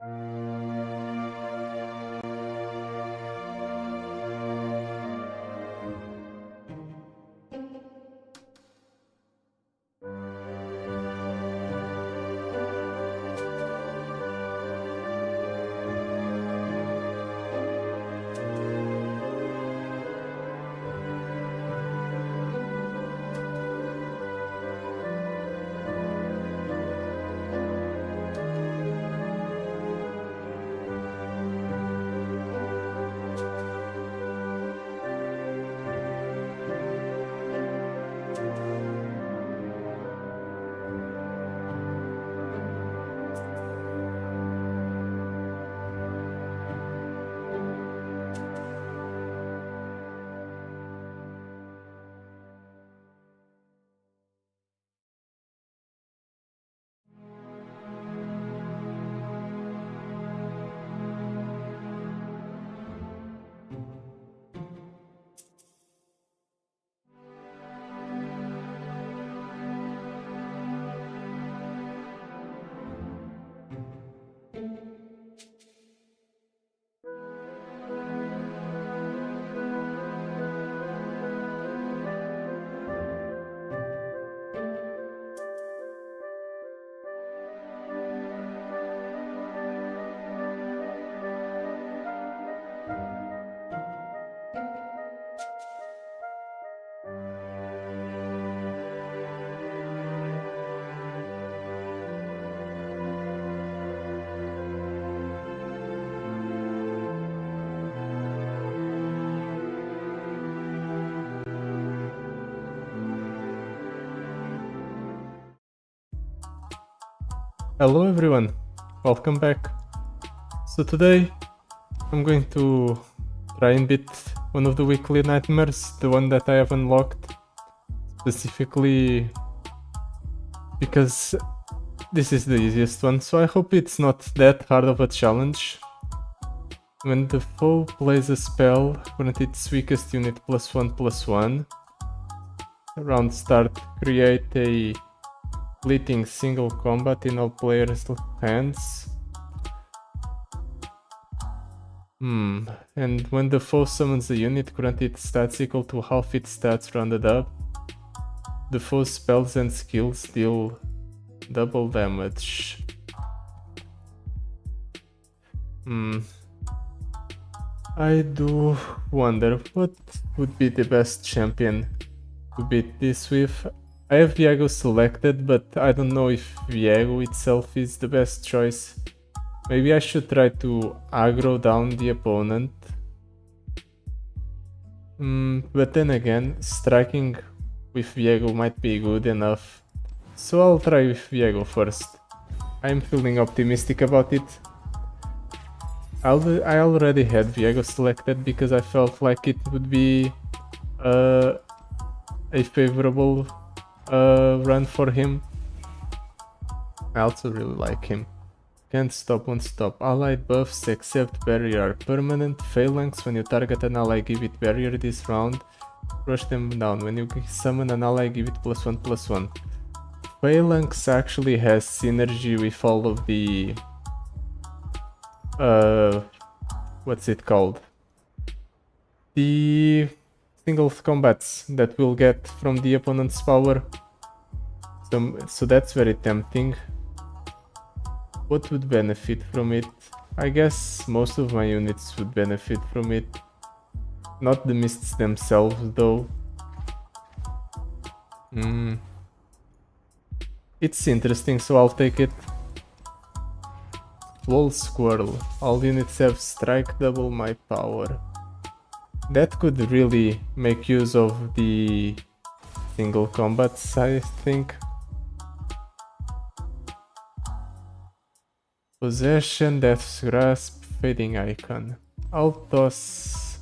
Hello everyone, welcome back. So today I'm going to try and beat one of the weekly nightmares, the one that I have unlocked, specifically because this is the easiest one, so I hope it's not that hard of a challenge. When the foe plays a spell, grant its weakest unit +1/+1. Round start, create a fleeting single combat in all players' hands. And when the foe summons a unit, grant its stats equal to half its stats rounded up. The foe's spells and skills deal double damage. I do wonder what would be the best champion to beat this with. I have Viego selected, but I don't know if Viego itself is the best choice. Maybe I should try to aggro down the opponent. But then again, striking with Viego might be good enough. So I'll try with Viego first. I'm feeling optimistic about it. I already had Viego selected because I felt like it would be a favorable run for him. I also really like him. Can't stop, won't stop. Allied buffs except barrier are permanent. Phalanx, when you target an ally, give it barrier this round. Rush them down. When you summon an ally, give it +1/+1. Phalanx actually has synergy with all of the what's it called? The single combats that we'll get from the opponent's power. So that's very tempting. What would benefit from it? I guess most of my units would benefit from it. Not the mists themselves though. It's interesting, so I'll take it. Wall Squirrel. All units have strike, double my power. That could really make use of the single combats, I think. Possession, Death's Grasp, Fading Icon. I'll toss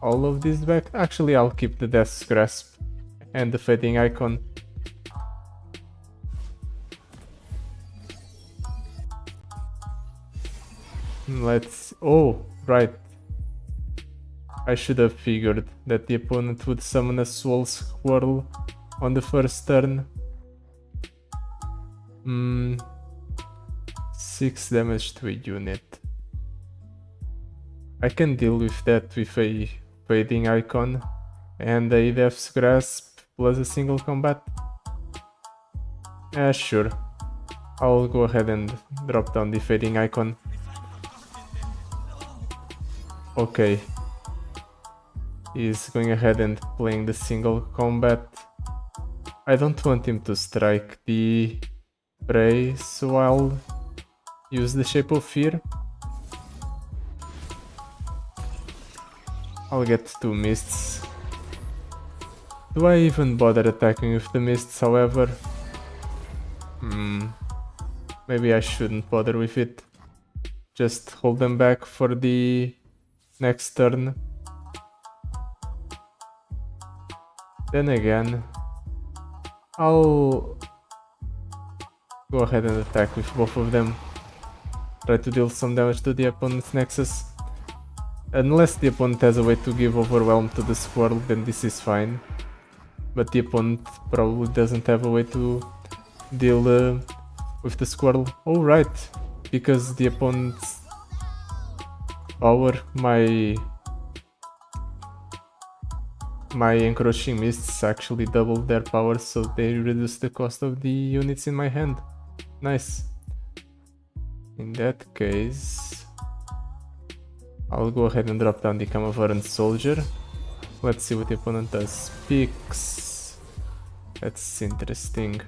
all of these back. Actually, I'll keep the Death's Grasp and the Fading Icon. Oh, right. I should have figured that the opponent would summon a Swole Squirrel on the first turn. 6 damage to a unit. I can deal with that with a fading icon and a Death's Grasp plus a single combat. Sure. I'll go ahead and drop down the fading icon. Okay. He's going ahead and playing the single combat. I don't want him to strike the prey, so I'll use the Shape of Fear. I'll get 2 mists. Do I even bother attacking with the mists, however? Maybe I shouldn't bother with it. Just hold them back for the next turn. Then again, I'll go ahead and attack with both of them. Try to deal some damage to the opponent's Nexus. Unless the opponent has a way to give Overwhelm to the Squirrel, then this is fine. But the opponent probably doesn't have a way to deal with the Squirrel. Oh right, because the opponent's power, my encroaching mists actually doubled their power, so they reduce the cost of the units in my hand. Nice. In that case, I'll go ahead and drop down the Camavarant Soldier. Let's see what the opponent does. Picks. That's interesting.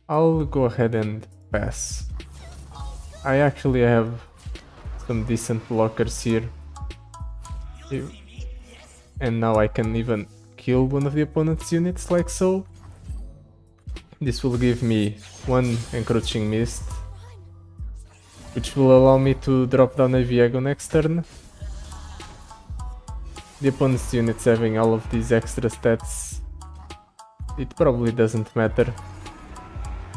I'll go ahead and pass. I actually have some decent blockers here. And now I can even kill one of the opponent's units like so. This will give me 1 Encroaching Mist, which will allow me to drop down a Viego next turn. The opponent's units having all of these extra stats, it probably doesn't matter.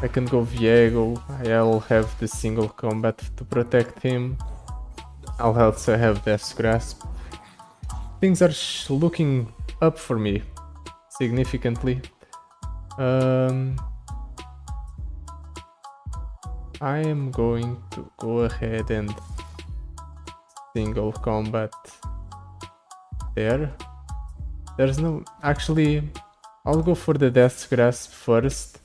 I can go Viego, I'll have the single combat to protect him. I'll also have Death's Grasp. Things are looking up for me significantly. I am going to go ahead and single combat there. There's no... Actually, I'll go for the Death's Grasp first.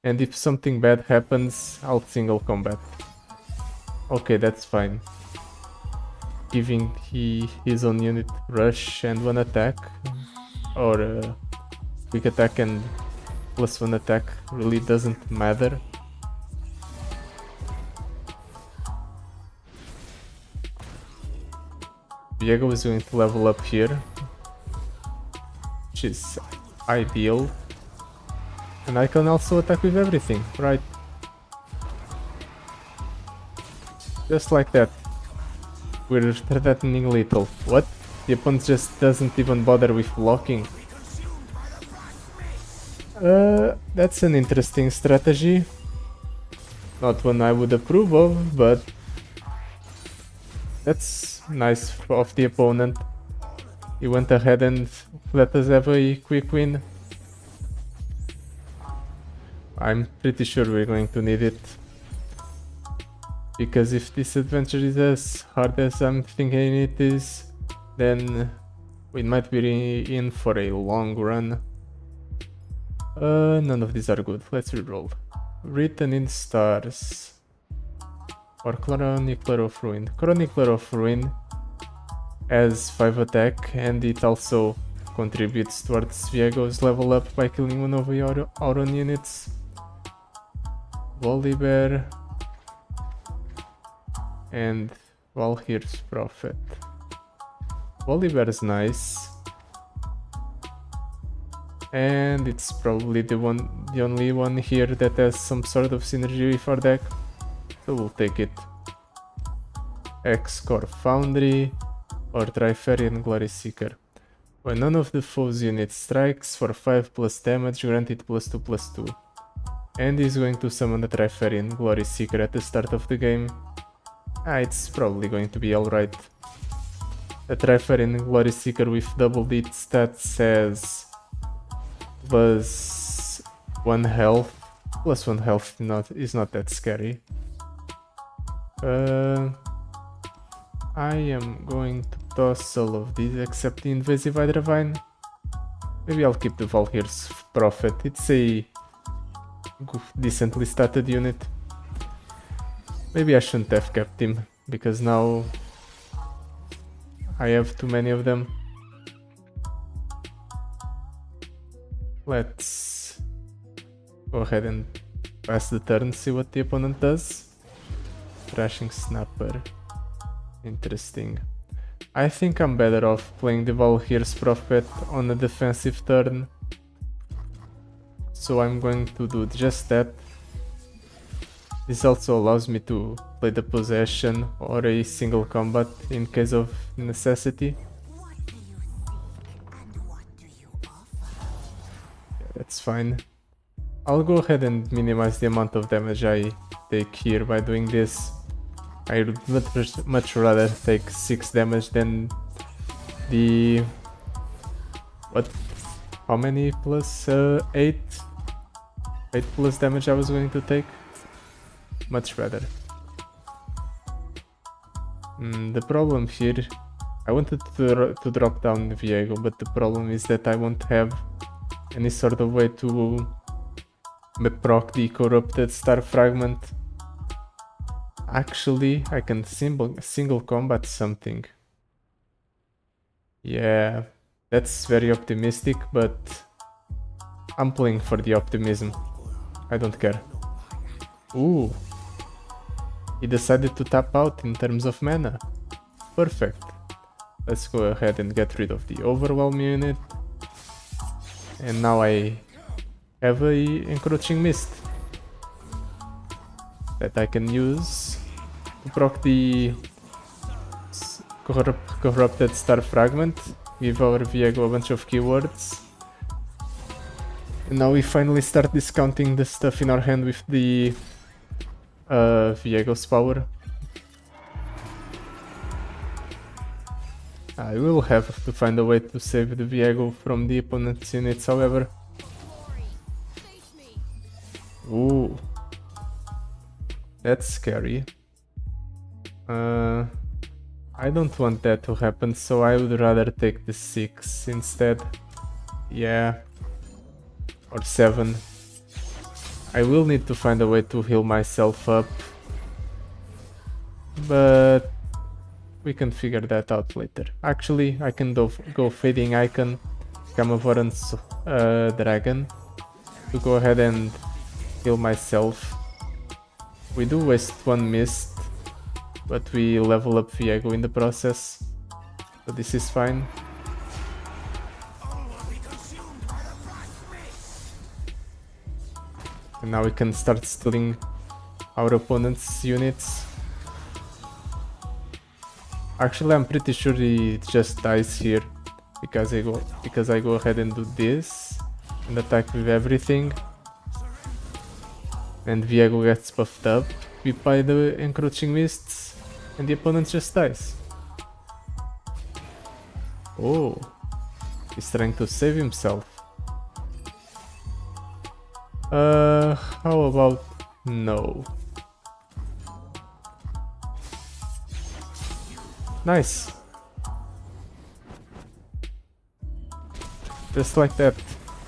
And if something bad happens, I'll single combat. Okay, that's fine. Giving his own unit rush and 1 attack, or quick attack and plus 1 attack really doesn't matter. Viego is going to level up here, which is ideal. And I can also attack with everything, right? Just like that. We're threatening little. What? The opponent just doesn't even bother with blocking. That's an interesting strategy. Not one I would approve of, but that's nice of the opponent. He went ahead and let us have a quick win. I'm pretty sure we're going to need it. Because if this adventure is as hard as I'm thinking it is, then we might be in for a long run. None of these are good. Let's reroll. Written in Stars. Or Chronicler of Ruin. Chronicler of Ruin has 5 attack, and it also contributes towards Viego's level up by killing one of your own units. Volibear and Valhyr's Prophet. Volibear is nice, and it's probably the only one here that has some sort of synergy with our deck, so we'll take it. X-Core Foundry or Triferian Glory Seeker. When none of the foe's units strikes for 5 plus damage, grant it +2/+2. And he's going to summon the Triferian Glory Seeker at the start of the game. It's probably going to be alright. A Triferian Glory Seeker with doubled its stats has +1 health Plus 1 health is not that scary. I am going to toss all of these except the invasive Hydravine. Maybe I'll keep the Valhyr's Prophet. It's a decently started unit. Maybe I shouldn't have kept him, because now I have too many of them. Let's go ahead and pass the turn, see what the opponent does. Thrashing Snapper. Interesting. I think I'm better off playing the Valhyr's Prophet on a defensive turn. So I'm going to do just that. This also allows me to play the possession or a single combat in case of necessity. That's fine. I'll go ahead and minimize the amount of damage I take here by doing this. I would much rather take 6 damage than the... what? How many plus? 8? 8 plus damage I was going to take? Much better. The problem here... I wanted to drop down Viego, but the problem is that I won't have any sort of way to proc the Corrupted Star Fragment. Actually, I can single combat something. Yeah, that's very optimistic, but I'm playing for the optimism. I don't care. Ooh, he decided to tap out in terms of mana. Perfect. Let's go ahead and get rid of the Overwhelm unit. And now I have a Encroaching Mist that I can use to proc the Corrupted Star Fragment, give our Viego a bunch of keywords. And now we finally start discounting the stuff in our hand with the Viego's power. I will have to find a way to save the Viego from the opponent's units, however. Ooh, that's scary. I don't want that to happen, so I would rather take the 6 instead. Yeah, or 7. I will need to find a way to heal myself up, but we can figure that out later. Actually, I can go Fading Icon, Camavorant's Dragon, to go ahead and heal myself. We do waste 1 Mist, but we level up Viego in the process, so this is fine. And now we can start stealing our opponent's units. Actually, I'm pretty sure he just dies here because I go ahead and do this and attack with everything. And Viego gets buffed up. We buy the Encroaching Mists and the opponent just dies. Oh, he's trying to save himself. How about no? Nice. Just like that.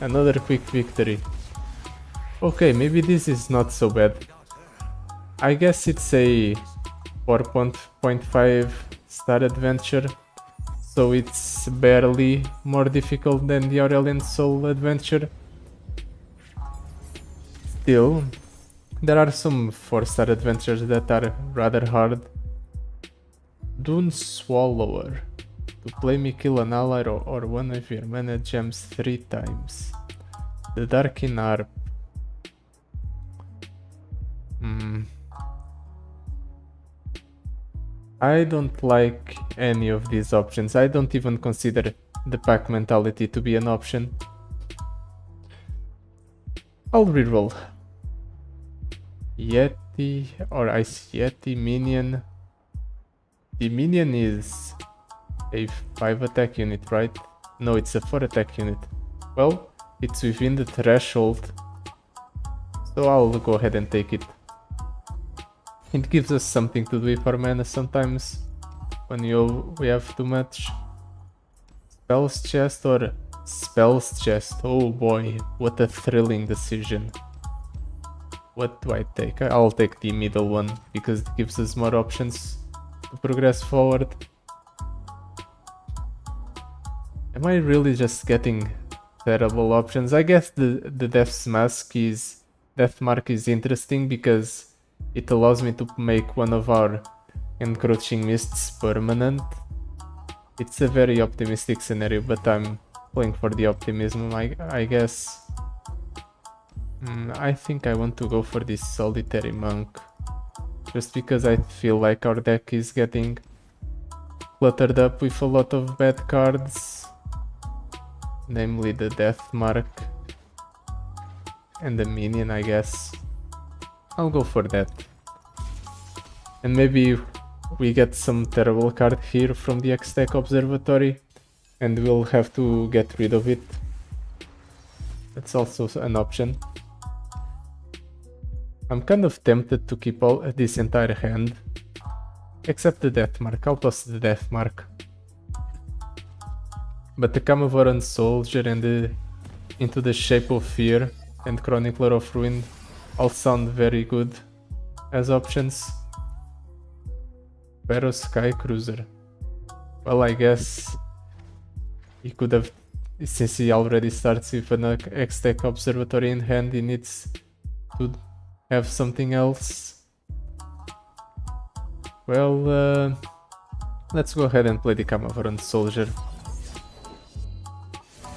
Another quick victory. Okay, maybe this is not so bad. I guess it's a 4.5 star adventure, so it's barely more difficult than the Aurelian Soul adventure. Still, there are some 4-star adventures that are rather hard. Dune Swallower. To play me, kill an ally or one of your mana gems 3 times. The Darkin Harp. I don't like any of these options. I don't even consider the pack mentality to be an option. I'll reroll. Yeti or Ice Yeti Minion. The Minion is a 5 attack unit, right? No, it's a 4 attack unit. Well, it's within the threshold, So I'll go ahead and take it. It gives us something to do with our mana sometimes when we have too much. Spells chest or spells chest? Oh boy, what a thrilling decision. What do I take? I'll take the middle one because it gives us more options to progress forward. Am I really just getting terrible options? I guess the Death Mark is interesting because it allows me to make one of our encroaching mists permanent. It's a very optimistic scenario, but I'm playing for the optimism, I guess. I think I want to go for this solitary monk, just because I feel like our deck is getting cluttered up with a lot of bad cards, namely the Death Mark and the minion, I guess. I'll go for that. And maybe we get some terrible card here from the X-Tech Observatory and we'll have to get rid of it. That's also an option. I'm kind of tempted to keep this entire hand, except the Death Mark. I'll toss the Death Mark. But the Camavoran Soldier and the Into the Shape of Fear and Chronicler of Ruin all sound very good as options. Pharaoh Sky Cruiser. Well, I guess he could have, since he already starts with an X-Tech Observatory in hand, he needs to have something else. Well, let's go ahead and play the Camavoran Soldier.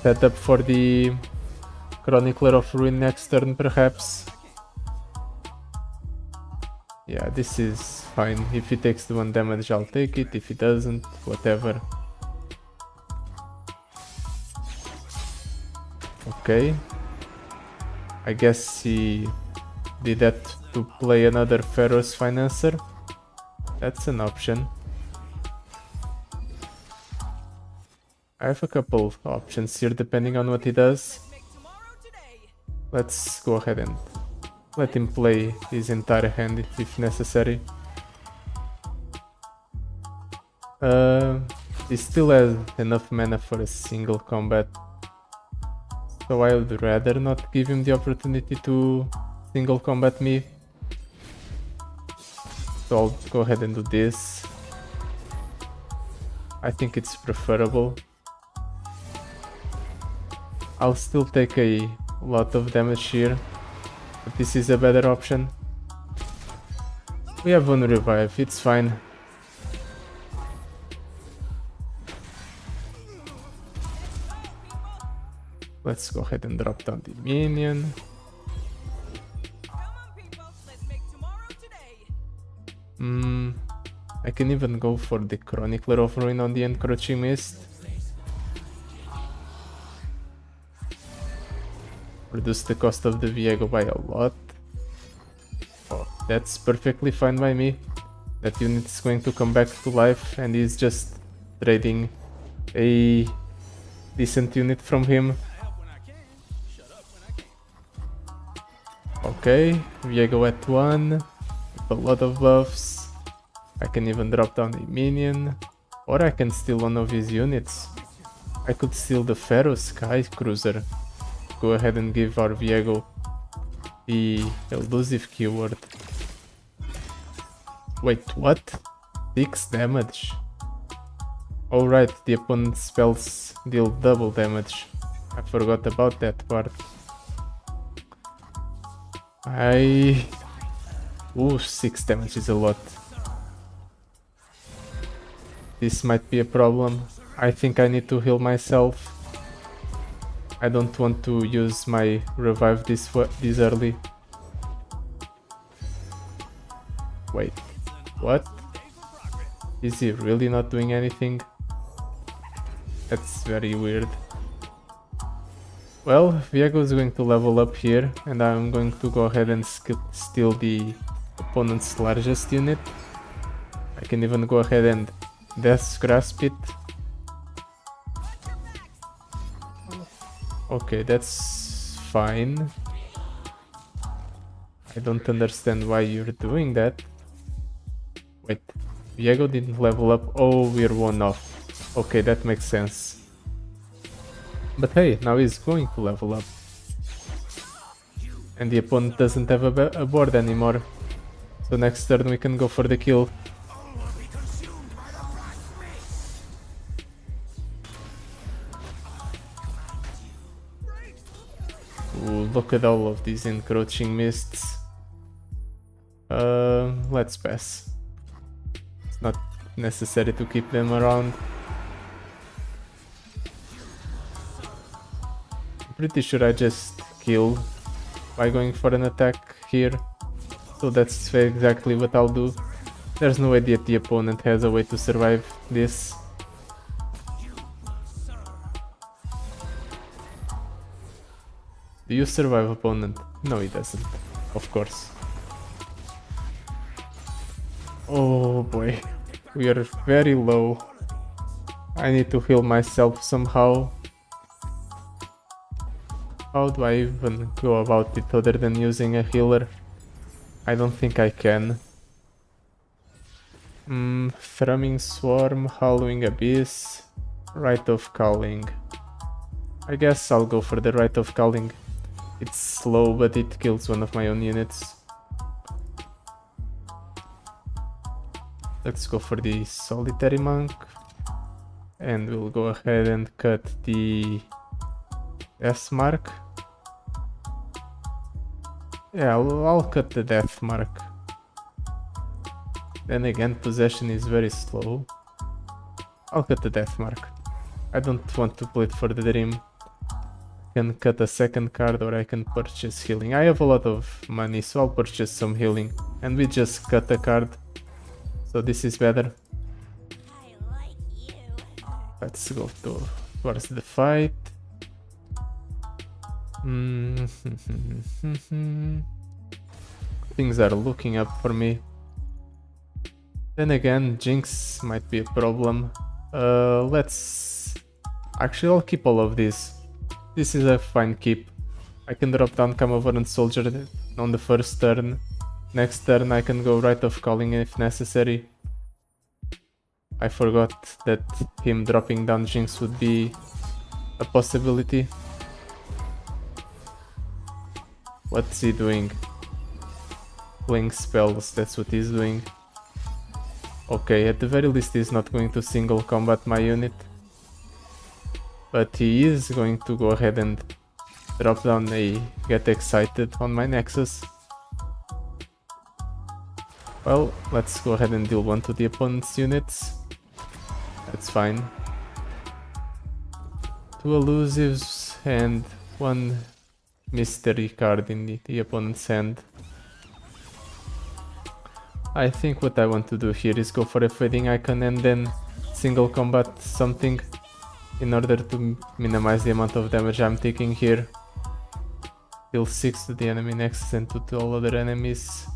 Set up for the Chronicler of Ruin next turn, perhaps. Yeah, this is fine. If he takes the 1 damage, I'll take it. If he doesn't, whatever. Okay. I guess he did that to play another Pharaoh's Financer. That's an option. I have a couple of options here depending on what he does. Let's go ahead and let him play his entire hand if necessary. He still has enough mana for a single combat, so I would rather not give him the opportunity to single combat me. So I'll go ahead and do this. I think it's preferable. I'll still take a lot of damage here, but this is a better option. We have 1 revive, it's fine. Let's go ahead and drop down the minion. I can even go for the Chronicler of Ruin on the Encroaching Mist. Reduce the cost of the Viego by a lot. Oh, that's perfectly fine by me. That unit is going to come back to life and he's just trading a decent unit from him. Okay, Viego at 1, with a lot of buffs. I can even drop down a minion, or I can steal one of his units. I could steal the Pharaoh Sky Cruiser. Go ahead and give our Viego the elusive keyword. Wait, what? 6 damage? Alright, the opponent's spells deal double damage. I forgot about that part. Ooh, 6 damage is a lot. This might be a problem. I think I need to heal myself. I don't want to use my revive this early. Wait, what? Is he really not doing anything? That's very weird. Well, Viego is going to level up here, and I'm going to go ahead and steal the opponent's largest unit. I can even go ahead and Death's Grasp it. Okay, that's fine. I don't understand why you're doing that. Wait, Diego didn't level up. Oh, we're one off. Okay, that makes sense. But hey, now he's going to level up. And the opponent doesn't have a board anymore. So next turn we can go for the kill. Ooh, look at all of these encroaching mists. Let's pass. It's not necessary to keep them around. I'm pretty sure I just kill by going for an attack here. So that's exactly what I'll do. There's no way that the opponent has a way to survive this. Do you survive, opponent? No, he doesn't. Of course. Oh boy. We are very low. I need to heal myself somehow. How do I even go about it other than using a healer? I don't think I can. Thrumming Swarm, Howling Abyss, Rite of Calling. I guess I'll go for the Rite of Calling. It's slow, but it kills one of my own units. Let's go for the Solitary Monk. And we'll go ahead and cut the Death Mark. Yeah, I'll cut the Death Mark. Then again, Possession is very slow. I'll cut the Death Mark. I don't want to play it for the Dream. I can cut a second card or I can purchase healing. I have a lot of money, so I'll purchase some healing. And we just cut a card. So this is better. Let's go towards the fight. Things are looking up for me. Then again, Jinx might be a problem. Actually, I'll keep all of these. This is a fine keep. I can drop down Camoverant Soldier on the first turn. Next turn I can go Rite of Calling if necessary. I forgot that him dropping down Jinx would be a possibility. What's he doing? Playing spells, that's what he's doing. Okay, at the very least he's not going to single combat my unit. But he is going to go ahead and drop down a Get Excited on my Nexus. Well, let's go ahead and deal 1 to the opponent's units. That's fine. 2 elusives and 1 mystery card in the opponent's hand. I think what I want to do here is go for a Fading Icon and then single combat something in order to minimize the amount of damage I'm taking here. Deal 6 to the enemy Nexus and 2 to all other enemies.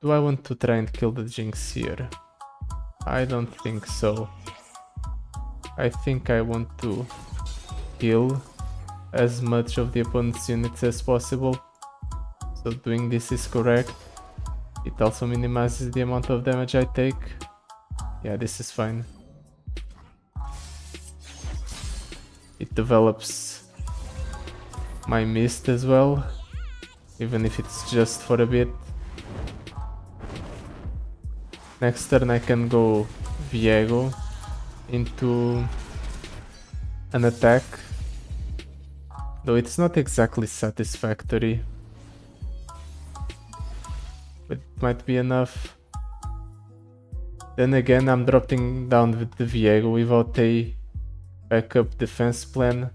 Do I want to try and kill the Jinx here? I don't think so. I think I want to kill as much of the opponent's units as possible. So doing this is correct. It also minimizes the amount of damage I take. Yeah, this is fine. It develops my mist as well, even if it's just for a bit. Next turn I can go Viego into an attack, though it's not exactly satisfactory. But it might be enough. Then again, I'm dropping down with the Viego without a backup defense plan.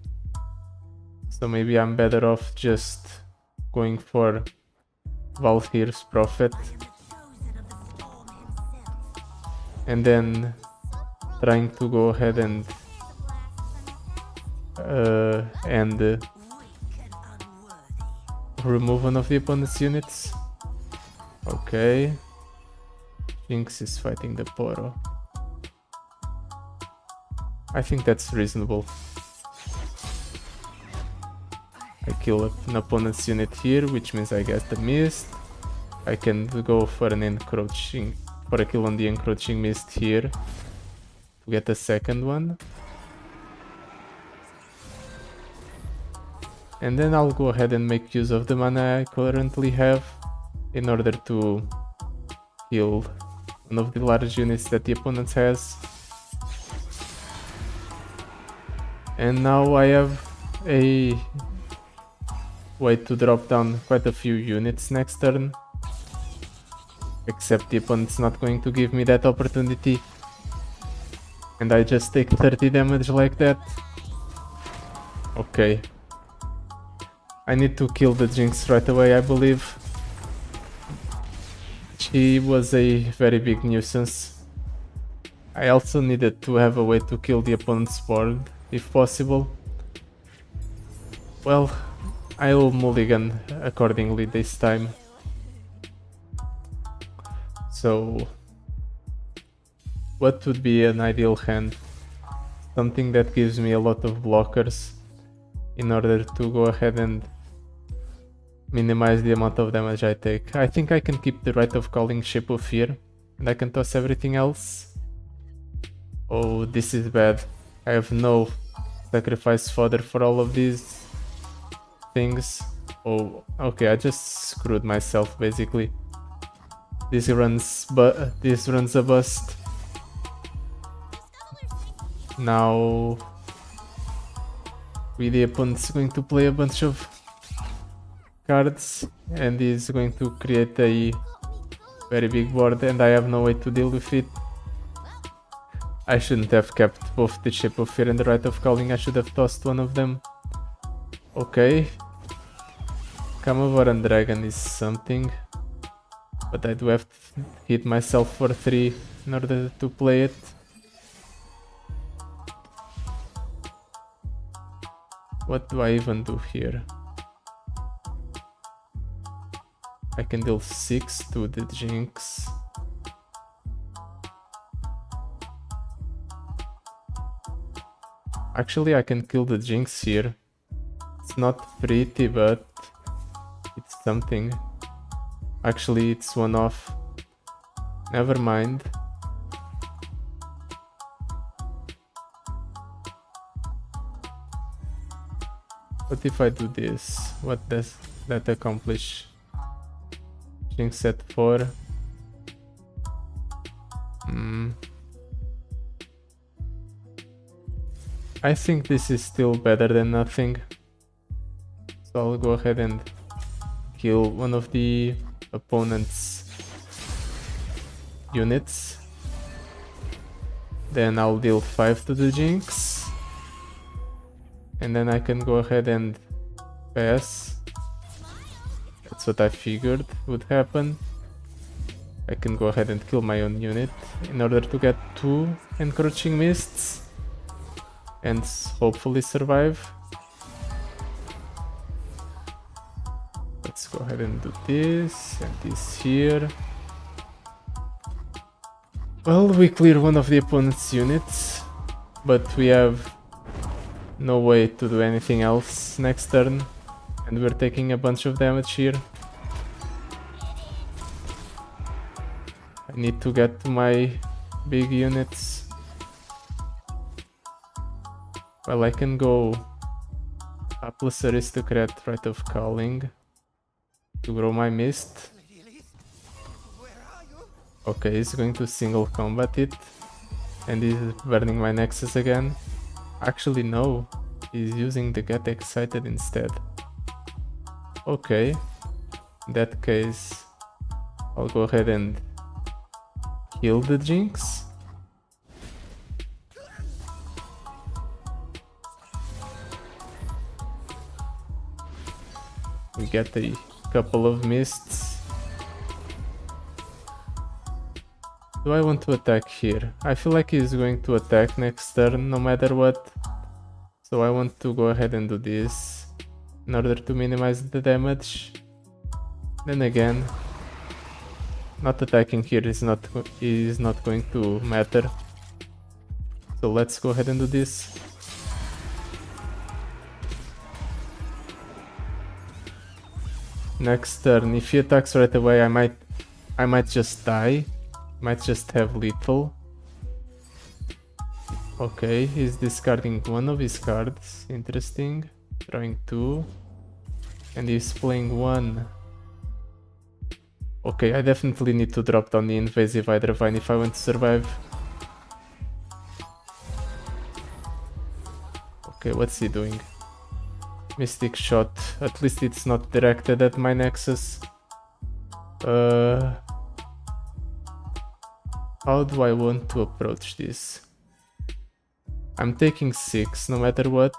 So maybe I'm better off just going for Valhyr's Prophet. And then trying to go ahead and remove one of the opponent's units. Okay. Jinx is fighting the Poro. I think that's reasonable. I kill an opponent's unit here, which means I get the mist. I can go for a kill on the encroaching mist here to get the second one. And then I'll go ahead and make use of the mana I currently have in order to kill one of the large units that the opponent has. And now I have a way to drop down quite a few units next turn. Except the opponent's not going to give me that opportunity. And I just take 30 damage like that. Okay. I need to kill the Jinx right away, I believe. She was a very big nuisance. I also needed to have a way to kill the opponent's board, if possible. Well, I'll mulligan accordingly this time. So, what would be an ideal hand? Something that gives me a lot of blockers in order to go ahead and minimize the amount of damage I take. I think I can keep the Rite of Calling Shape of Fear, and I can toss everything else. Oh, this is bad. I have no sacrifice fodder for all of these things. Oh, okay, I just screwed myself basically. This runs a bust. Now the opponent's going to play a bunch of cards and is going to create a very big board, and I have no way to deal with it. I shouldn't have kept both the Shape of Fear and the Rite of Calling. I should have tossed one of them. Okay. Kamavoran Dragon is something, but I do have to hit myself for 3 in order to play it. What do I even do here? I can deal 6 to the Jinx. Actually, I can kill the Jinx here. It's not pretty, but it's something. Actually, it's one off. Never mind. What if I do this? What does that accomplish? Jinx at 4. I think this is still better than nothing. So I'll go ahead and kill one of the opponent's units. Then I'll deal 5 to the Jinx. And then I can go ahead and pass. That's what I figured would happen. I can go ahead and kill my own unit in order to get 2 encroaching mists and hopefully survive. Let's go ahead and do this and this here. Well, we clear one of the opponent's units, but we have no way to do anything else next turn, and we're taking a bunch of damage here. I need to get to my big units. Well, I can go Hapless Aristocrat, Rite of Calling to grow my mist. Okay, he's going to single combat it, and he's burning my Nexus again. Actually, no, he's using the Get Excited instead. Okay, in that case, I'll go ahead and kill the Jinx. We get a couple of mists. Do I want to attack here? I feel like he's going to attack next turn no matter what. So I want to go ahead and do this in order to minimize the damage. Then again, not attacking here is not going to matter. So let's go ahead and do this. next turn. If he attacks right away, I might just die. Might just have lethal. Okay, he's discarding one of his cards. Interesting. Drawing 2. And he's playing 1. Okay, I definitely need to drop down the invasive Hydravine if I want to survive. Okay, what's he doing? Mystic Shot. At least it's not directed at my Nexus. How do I want to approach this? I'm taking 6 no matter what.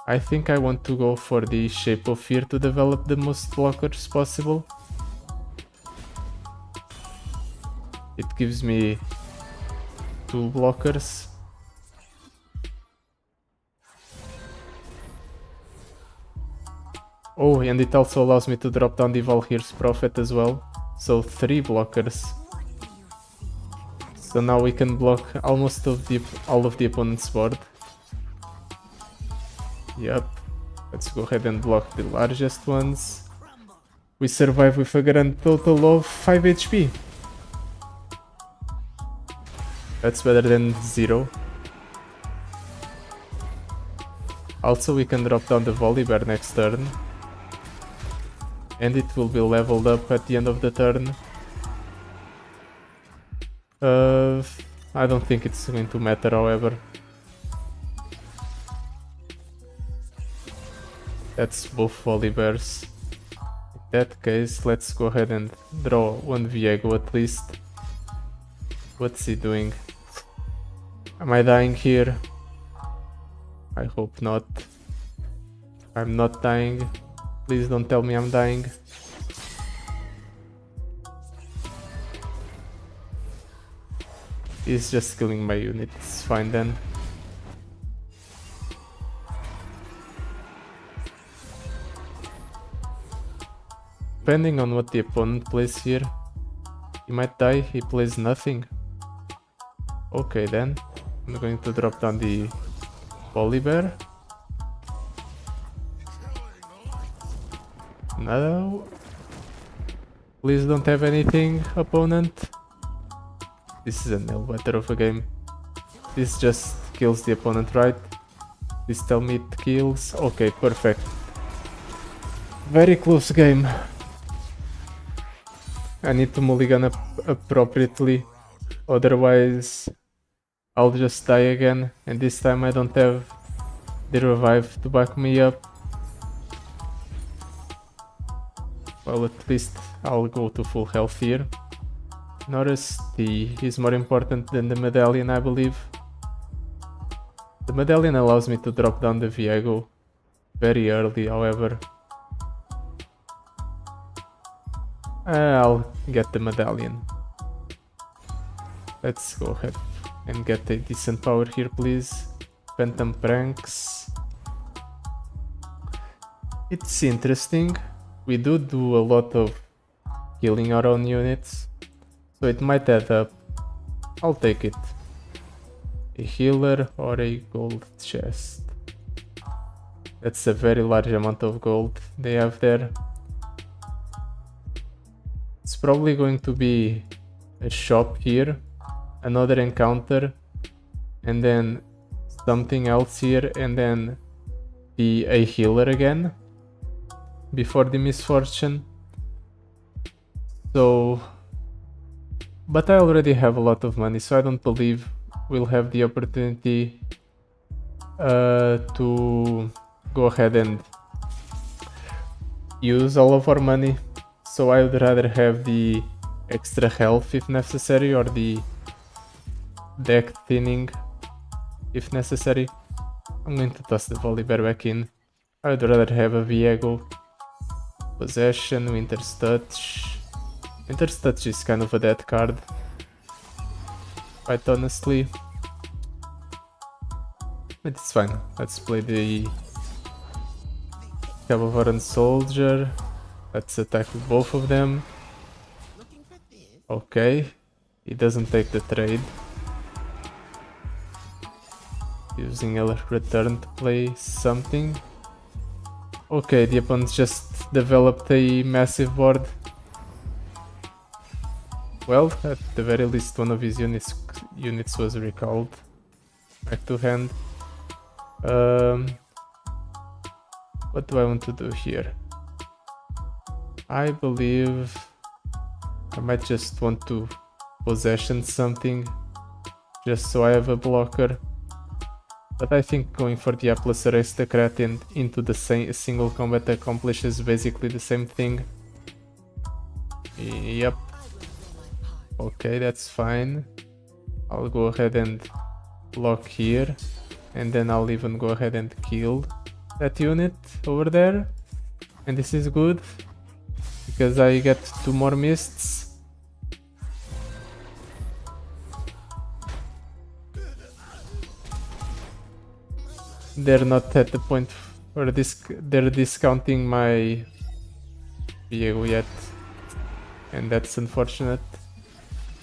I think I want to go for the Shape of Fear to develop the most blockers possible. It gives me 2 blockers. Oh, and it also allows me to drop down the Valhyr's Prophet as well. So 3 blockers. So now we can block almost all of the opponent's board. Yep. Let's go ahead and block the largest ones. We survive with a grand total of 5 HP. That's better than 0. Also, we can drop down the Volibear next turn. And it will be leveled up at the end of the turn. I don't think it's going to matter, however. That's both Volibears. In that case, let's go ahead and draw 1 Viego at least. What's he doing? Am I dying here? I hope not. I'm not dying. Please don't tell me I'm dying. He's just killing my unit. It's fine then. Depending on what the opponent plays here, he might die. He plays nothing. Okay then, I'm going to drop down the Volibear. No. Please don't have anything, opponent. This is a nail biter of a game. This just kills the opponent, right? Please tell me it kills. Okay, perfect. Very close game. I need to mulligan appropriately, otherwise I'll just die again, and this time I don't have the revive to back me up. Well, at least I'll go to full health here. Notice T is more important than the medallion, I believe. The medallion allows me to drop down the Viego very early, however. I'll get the medallion. Let's go ahead and get a decent power here, please. Phantom Pranks. It's interesting. We do a lot of killing our own units, so it might add up. I'll take it. A healer or a gold chest. That's a very large amount of gold they have there. It's probably going to be a shop here, another encounter, and then something else here, and then be a healer again before the misfortune. So, but I already have a lot of money, so I don't believe we'll have the opportunity to go ahead and use all of our money. So I would rather have the extra health if necessary, or the deck thinning if necessary. I'm going to toss the Volibear back in. I would rather have a Viego. Possession, Winter's Touch. Winter's Touch is kind of a dead card, quite honestly. But it's fine. Let's play the Cavalvaran Soldier. Let's attack with both of them. Okay, he doesn't take the trade. Using a return to play something. Okay, the opponent just developed a massive board. Well, at the very least one of his units was recalled back to hand. What do I want to do here? I believe I might just want to possession something just so I have a blocker. But I think going for the lackluster aristocrat and into the single combat accomplishes basically the same thing. Yep. Okay, that's fine. I'll go ahead and block here, and then I'll even go ahead and kill that unit over there. And this is good because I get 2 more mists. They're not at the point where they're discounting my Viego yet, and that's unfortunate.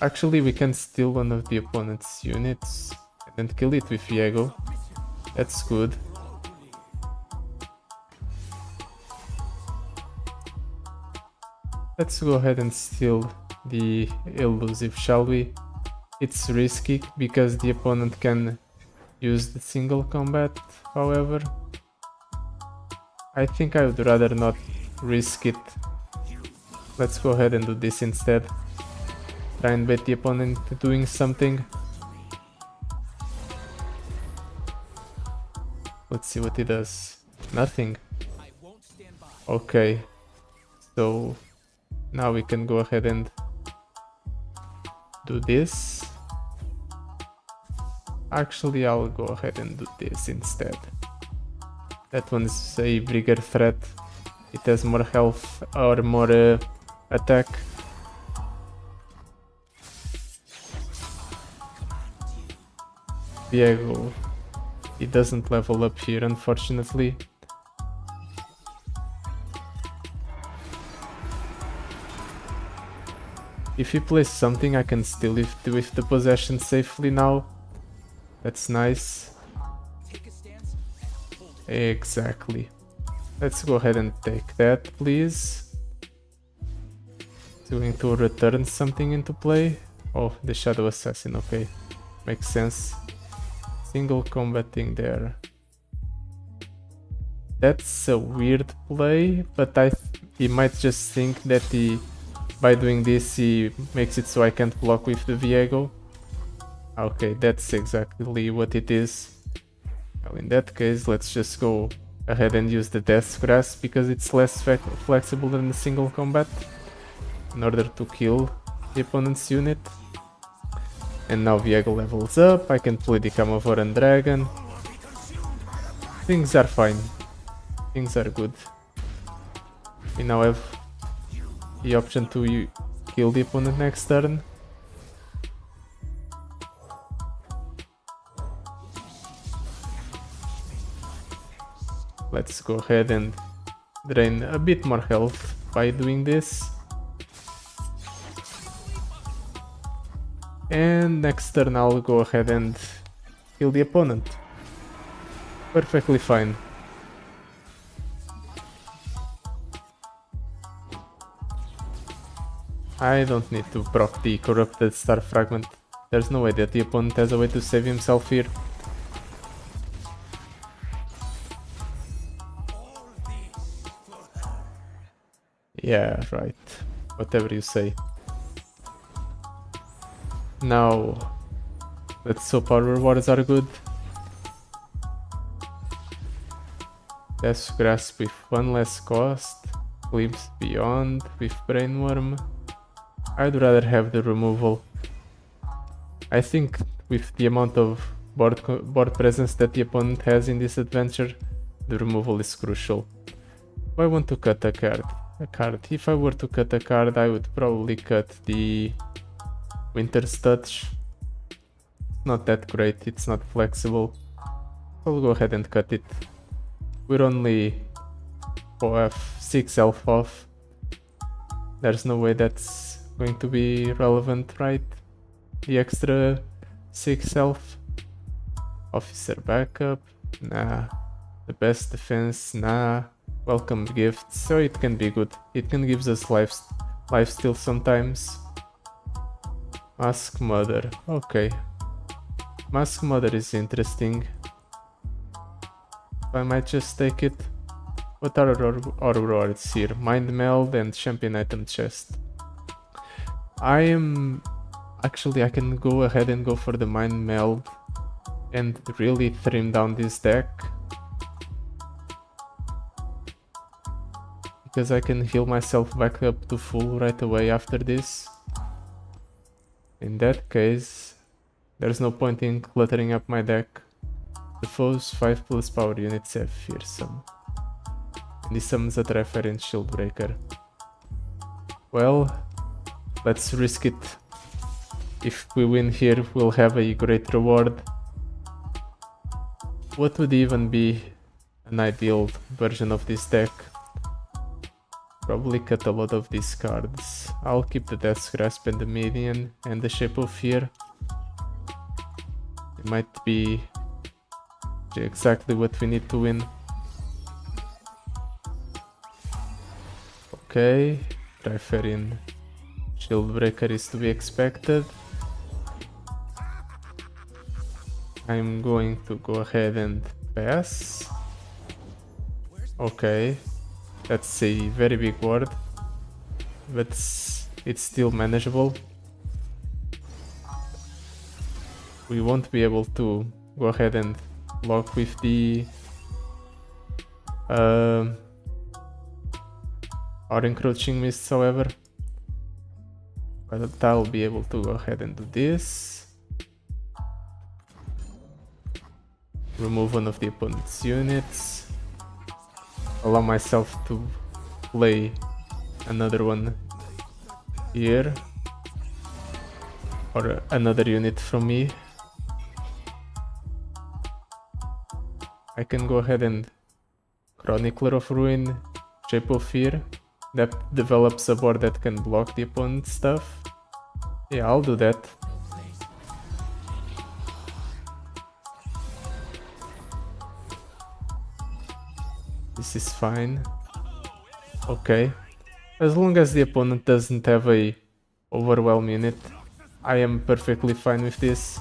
Actually, we can steal one of the opponent's units and kill it with Viego. That's good. Let's go ahead and steal the elusive, shall we? It's risky because the opponent can use the single combat, however. I think I would rather not risk it. Let's go ahead and do this instead. Try and bait the opponent into doing something. Let's see what he does. Nothing. Okay. So now we can go ahead and do this. Actually, I'll go ahead and do this instead. That one's a bigger threat. It has more health or more attack. Viego, he doesn't level up here, unfortunately. If he plays something, I can still live with the possession safely now. That's nice. Exactly. Let's go ahead and take that, please. It's going to return something into play. Oh, the Shadow Assassin, okay. Makes sense. Single combating there. That's a weird play, but he might just think that by doing this he makes it so I can't block with the Viego. Okay, that's exactly what it is. Well, in that case, let's just go ahead and use the Death's Grasp because it's less flexible than the single combat in order to kill the opponent's unit. And now Viego levels up, I can play the Camovoran Dragon. Things are fine. Things are good. We now have the option to kill the opponent next turn. Let's go ahead and drain a bit more health by doing this. And next turn I'll go ahead and kill the opponent. Perfectly fine. I don't need to proc the corrupted star fragment. There's no way that the opponent has a way to save himself here. Yeah, right. Whatever you say. Now, let's hope our rewards are good. Death's Grasp with 1 less cost. Glimpse Beyond with Brainworm. I'd rather have the removal. I think with the amount of board presence that the opponent has in this adventure, the removal is crucial. If I want to cut a card. If I were to cut a card, I would probably cut the Winter's Touch. Not that great, it's not flexible. I'll go ahead and cut it. We're only 6 health off. There's no way that's going to be relevant, right? The extra 6 health. Officer backup? Nah. The best defense? Nah. welcome gifts, so it can be good. It can give us life steal sometimes. Mask Mother, okay. Mask Mother is interesting. I might just take it. What are our rewards here? Mind Meld and Champion Item Chest. Actually, I can go ahead and go for the Mind Meld and really trim down this deck. Because I can heal myself back up to full right away after this. In that case, there's no point in cluttering up my deck. The foes 5+ power units have fearsome. And he summons a Trifire and Shieldbreaker. Well, let's risk it. If we win here, we'll have a great reward. What would even be an ideal version of this deck? Probably cut a lot of these cards. I'll keep the Death's Grasp and the Median and the Shape of Fear. It might be exactly what we need to win. Okay, Trifarian Shieldbreaker is to be expected. I'm going to go ahead and pass. Okay, that's a very big ward, but it's still manageable. We won't be able to go ahead and block with the our encroaching mists, however. But I'll be able to go ahead and do this. Remove one of the opponent's units. Allow myself to play another one here. Or another unit from me. I can go ahead and Chronicler of Ruin, Shape of Fear. That develops a board that can block the opponent's stuff. Yeah, I'll do that. This is fine. Okay. As long as the opponent doesn't have a overwhelm unit, I am perfectly fine with this.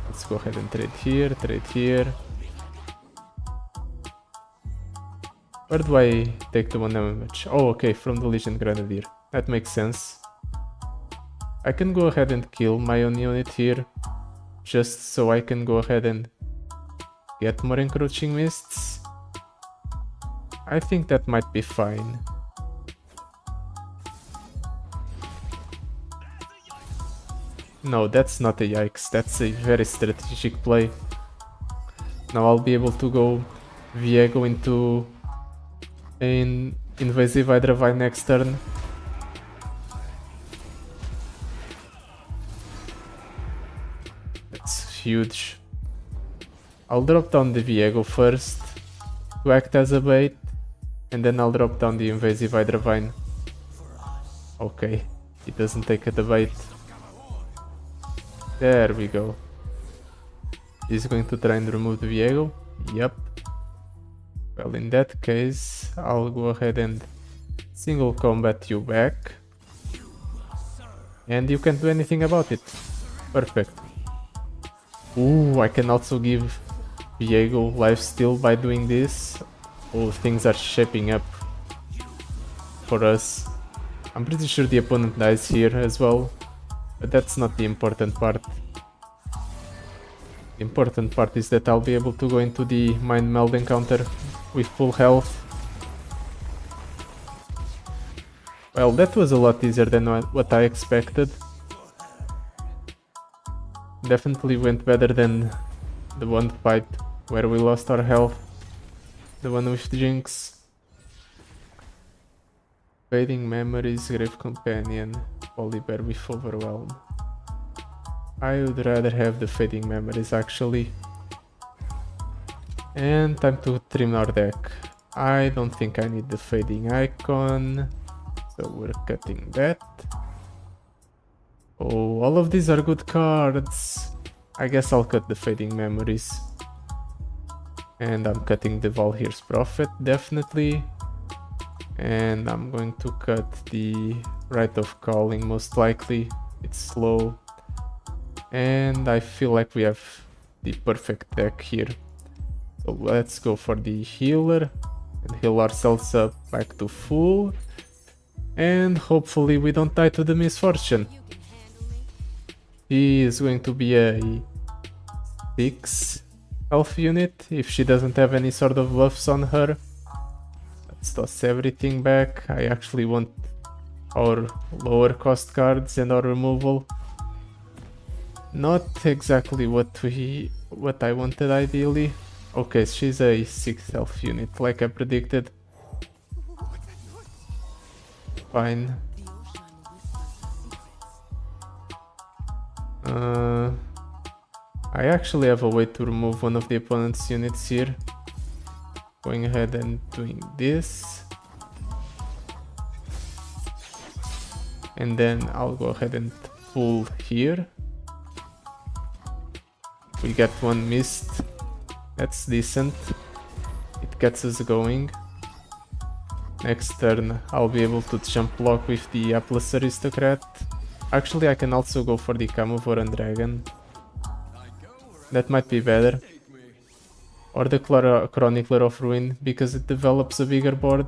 Let's go ahead and trade here, trade here. Where do I take the 1 damage? Oh, okay, from the Legion Grenadier. That makes sense. I can go ahead and kill my own unit here, just so I can go ahead and get more encroaching mists. I think that might be fine. No, that's not a yikes, that's a very strategic play. Now I'll be able to go Viego into an Invasive Hydra Vine next turn. That's huge. I'll drop down the Viego first to act as a bait, and then I'll drop down the Invasive Hydra Vine. Okay, he doesn't take the bait. There we go. He's going to try and remove the Viego. Yep. Well, in that case, I'll go ahead and single combat you back. And you can't do anything about it. Perfect. Ooh, I can also give Viego lifesteal by doing this. Oh, things are shaping up for us. I'm pretty sure the opponent dies here as well, but that's not the important part. The important part is that I'll be able to go into the Mind Meld encounter with full health. Well, that was a lot easier than what I expected. Definitely went better than the one fight where we lost our health. The one with Jinx. Fading Memories, Grave Companion, Polybear with Overwhelm. I would rather have the Fading Memories actually. And time to trim our deck. I don't think I need the Fading Icon, so we're cutting that. Oh, all of these are good cards. I guess I'll cut the Fading Memories. And I'm cutting the Valhyr's Prophet, definitely. And I'm going to cut the Rite of Calling, most likely. It's slow. And I feel like we have the perfect deck here. So let's go for the healer and heal ourselves up back to full. And hopefully we don't die to the misfortune. He is going to be a 6 health unit if she doesn't have any sort of buffs on her. Let's toss everything back. I actually want our lower cost cards and our removal. Not exactly what I wanted ideally. Okay, she's a 6 health unit like I predicted. Fine. I actually have a way to remove one of the opponent's units here. Going ahead and doing this. And then I'll go ahead and pull here. We get one missed. That's decent. It gets us going. Next turn I'll be able to jump block with the Atlas Aristocrat. Actually I can also go for the Carnivoran Dragon. That might be better. Or the Chronicler of Ruin, because it develops a bigger board.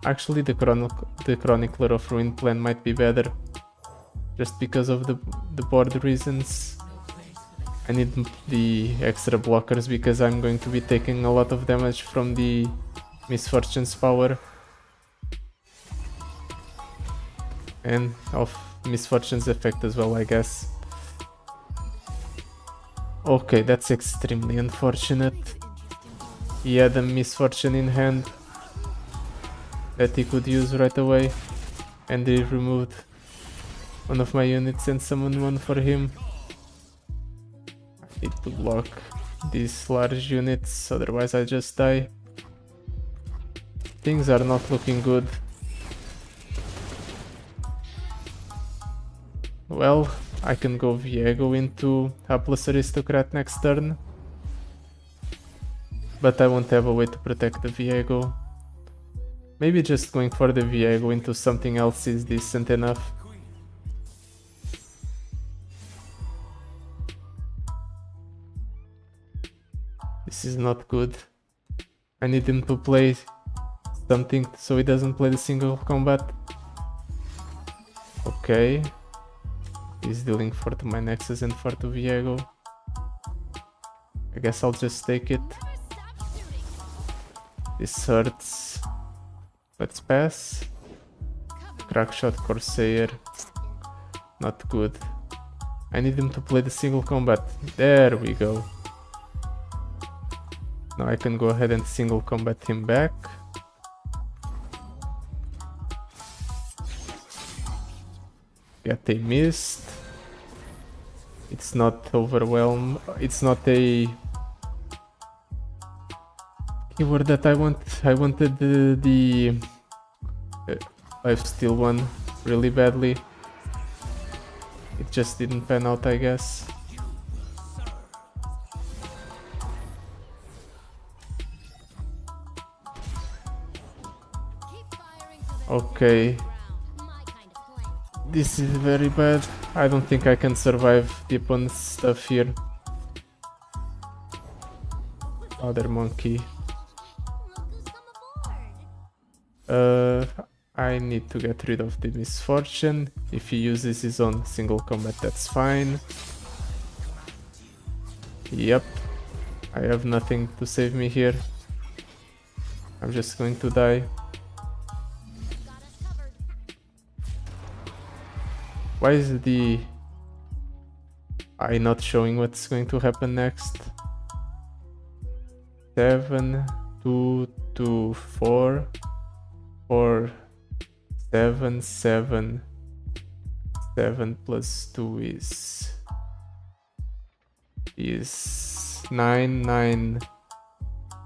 Actually the Chronicler of Ruin plan might be better. Just because of the board reasons. I need the extra blockers because I'm going to be taking a lot of damage from the Misfortune's power. And of Misfortune's effect as well, I guess. Okay, that's extremely unfortunate. He had a Misfortune in hand that he could use right away. And he removed one of my units and summoned one for him. Need to block these large units, otherwise I just die. Things are not looking good. Well, I can go Viego into Hapless Aristocrat next turn. But I won't have a way to protect the Viego. Maybe just going for the Viego into something else is decent enough. This is not good. I need him to play something so he doesn't play the single combat. Okay. He's dealing 4 to my Nexus and 4 to Viego. I guess I'll just take it. This hurts. Let's pass. Crackshot Corsair. Not good. I need him to play the single combat. There we go. Now I can go ahead and single combat him back. Get a mist. It's not overwhelm. It's not a keyword that I want. I wanted the lifesteal one really badly. It just didn't pan out, I guess. Okay. This is very bad. I don't think I can survive the opponent's stuff here. Other monkey. I need to get rid of the Misfortune. If he uses his own single combat, that's fine. Yep. I have nothing to save me here. I'm just going to die. Why is the eye not showing what's going to happen next? 7, 2, 2, 4, 4, 7, 7, 7 plus 2 is 9, 9,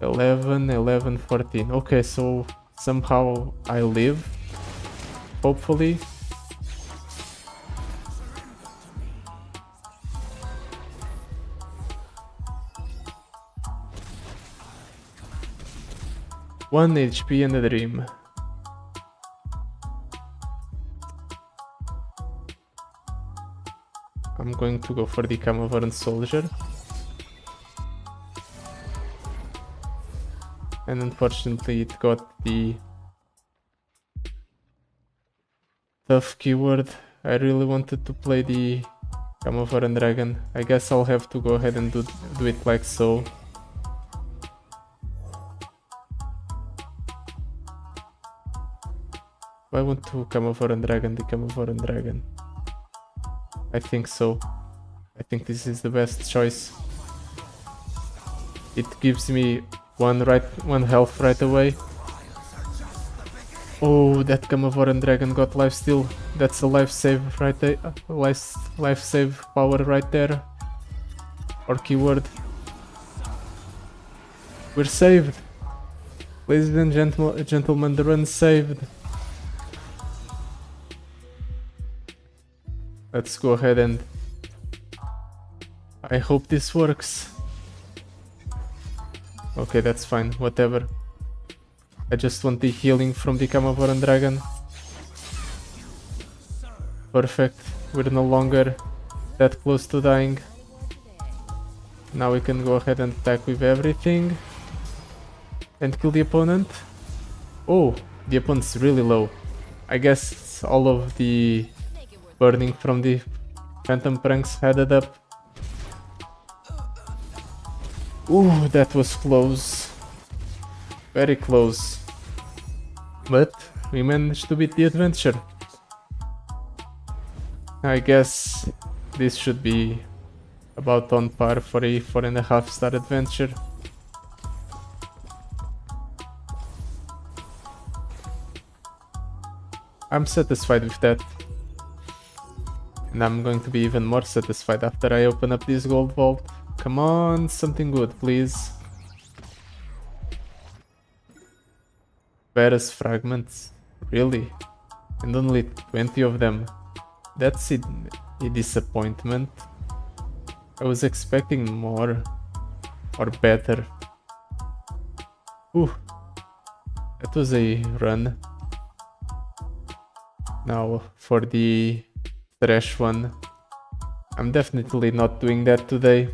11, 11, 14. Okay, so somehow I live, hopefully. 1 HP and a dream. I'm going to go for the Camovarn Soldier. And unfortunately it got the tough keyword. I really wanted to play the Camovarn Dragon. I guess I'll have to go ahead and do it like so. I want to Camovarn Dragon, the Camovarn Dragon. I think so. I think this is the best choice. It gives me one health right away. Oh, that Camovarn Dragon got lifesteal. That's a life save right there. Life save power right there. Or keyword. We're saved. Ladies and gentlemen, the run saved. Let's go ahead and I hope this works. Okay, that's fine, whatever. I just want the healing from the Camovarn Dragon. Perfect, we're no longer that close to dying. Now we can go ahead and attack with everything. And kill the opponent. Oh, the opponent's really low. I guess all of the burning from the Phantom Pranks added up. Ooh, that was close. Very close. But we managed to beat the adventure. I guess this should be about on par for a 4.5-star adventure. I'm satisfied with that. And I'm going to be even more satisfied after I open up this gold vault. Come on, something good, please. Varus fragments? Really? And only 20 of them? That's a disappointment. I was expecting more. Or better. Ooh. That was a run. Now, for the trash one. I'm definitely not doing that today.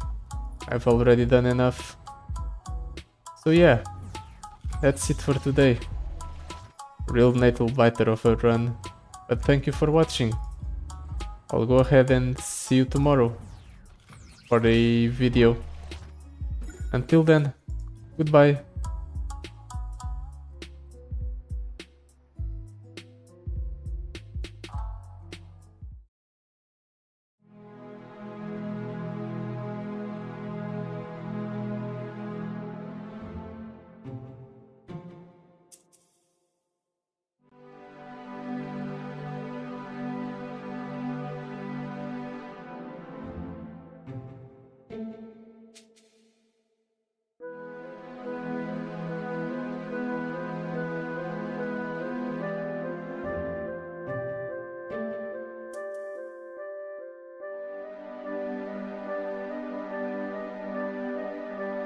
I've already done enough. So yeah, that's it for today. Real natal biter of a run. But thank you for watching. I'll go ahead and see you tomorrow for a video. Until then, goodbye.